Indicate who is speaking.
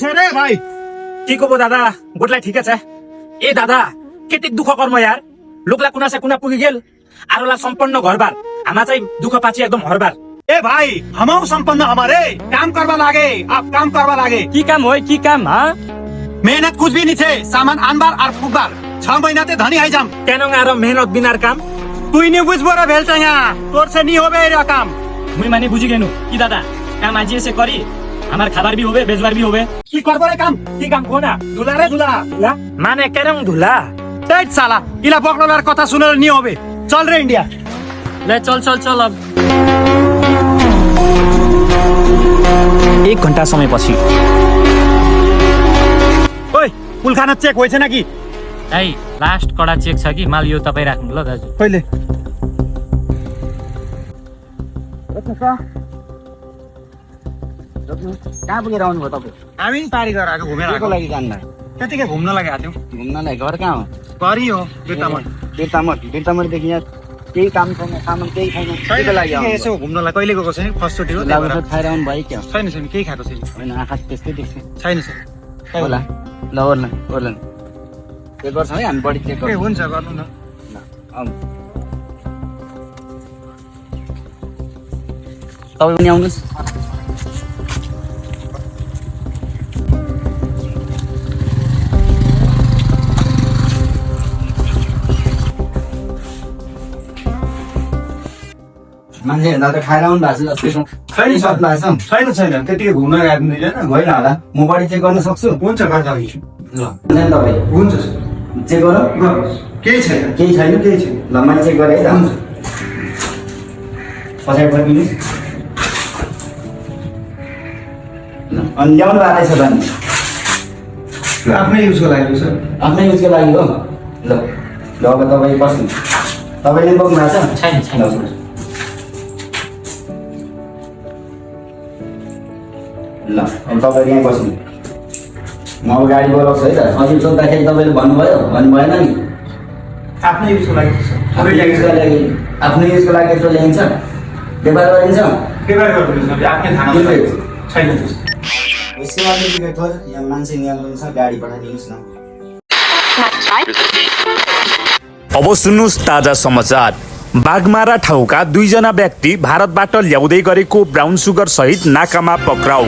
Speaker 1: छ रे भाइ
Speaker 2: কি কব দাদা গোটলাই ঠিক আছে এ দাদা কেতিক দুঃখ কর্ম यार লোকলা কুনা সে কুনা পুগি গেল আরলা সম্পন্ন ঘরবার আমা চাই দুঃখ পাচ্ছি একদম হরবার
Speaker 1: ए भाइ हमाऊ सम्पन्न हमारे काम करवा लागे आप काम करवा लागे
Speaker 2: কি কাম হয় কি কাম হ্যাঁ
Speaker 1: मेहनत कुछ भी नहीं थे सामान आनबार और फुकबार 6 महीना ते धनी आई जाम
Speaker 2: কেন আরো মেহনত বিনার কাম
Speaker 1: তুই নি বুঝবো রে भेलचंगा তোর से नहीं होबे এরা কাম
Speaker 2: মুই মানে বুঝি গেনু কি দাদা কাম আজি এসে করি আমার খাবার भी হবে বেজবার भी হবে
Speaker 1: কি করবো রে কাম
Speaker 2: কি কাম কোনা
Speaker 1: ধুলা রে ধুলা
Speaker 2: ধুলা মানে কেরং ধুলা
Speaker 1: টেট সালা ইলা বকলার কথা শুনে নি হবে চল রে ইন্ডিয়া
Speaker 2: ले चल चल चल अब 1 घण्टा समय पछि
Speaker 1: ओइ पुलखाना चेक होइछ नाकि
Speaker 2: है लास्ट कडा चेक छ कि माल यो तपाई राख्नु ल दाजु
Speaker 1: कहिले
Speaker 3: कहाँ पुगेर आउनुभयो तपाईँ
Speaker 1: हामी पारी गरेर आएको घुमेर
Speaker 3: केको
Speaker 1: आएको
Speaker 3: लागि जान्न
Speaker 1: त्यतिकै घुम्न लागि आथ्यौ
Speaker 3: घुम्नलाई घर कहाँ हो
Speaker 1: गरी हो बेतामट
Speaker 3: बिर्तामोडदेखि यहाँ केही काम छैन सामान केही छैन केको लागि आउनुभयो?
Speaker 1: यसो घुम्नलाई कहिले गएको छैन फर्स्ट चोटि हो
Speaker 3: लागु त खाएर आउनु भयो क्या
Speaker 1: छैन छैन केही खाएको छैन
Speaker 3: होइन आँखा त्यस्तै देख्छ
Speaker 1: छैन छैन
Speaker 3: होला ल ओर्ला ओर्ला चेक गर्छौँ है हामी बढी चेक
Speaker 1: ए
Speaker 3: गर्छौँ
Speaker 1: हुन्छ गर्नु न
Speaker 3: आउनु तपाईँ पनि आउनुहोस् मान्छेहरू त खाएर आउनु भएको छ जस्तो
Speaker 4: छैन
Speaker 3: सब लाग्छ
Speaker 4: छैन छैन त्यतिकै घुम्न गएको मिलेन भएन होला
Speaker 3: म बढी चेक गर्न सक्छु
Speaker 4: हुन्छ गर्दा
Speaker 3: ल तपाईँ
Speaker 4: हुन्छ
Speaker 3: चेक गरौँ
Speaker 4: केही छैन
Speaker 3: केही छैन
Speaker 4: केही छैन
Speaker 3: ल मैले चेक गरेँ है त
Speaker 4: हुन्छ
Speaker 3: पछाडि फर्किनुहोस् ल अनि ल्याउनु भएको रहेछ त अनि
Speaker 4: आफ्नै युजको लागि सर
Speaker 3: आफ्नै युजको लागि हो ल ल अब तपाईँ बस्नु तपाईँले बोक्नु भएको छ
Speaker 2: छैन छैन
Speaker 3: ल अब तपाईँ यहीँ बस्नु म अब गाडी बोलाउँछु है त अघि सोद्धाखेरि तपाईँले भन्नुभयो भन्नु भएन नि
Speaker 4: आफ्नै युजको लागि सर
Speaker 3: आफ्नै युजको लागि आफ्नै युजको लागि यत्रो ल्याइन्छ व्यापार गरिन्छ
Speaker 4: पेपर गर्नु सर आफ्नै थाना छैन त्यस्तो
Speaker 3: सेवा निर्देशक यहाँ मान्छे निहाल्नु छ गाडी पठाइदिनुहोस् न
Speaker 5: अब सुन्नुहोस् ताजा समाचार बागमारा ठाउँका 2 जना व्यक्ति भारतबाट ल्याउँदै गरेको ब्राउन सुगर सहित नाकामा पक्राउ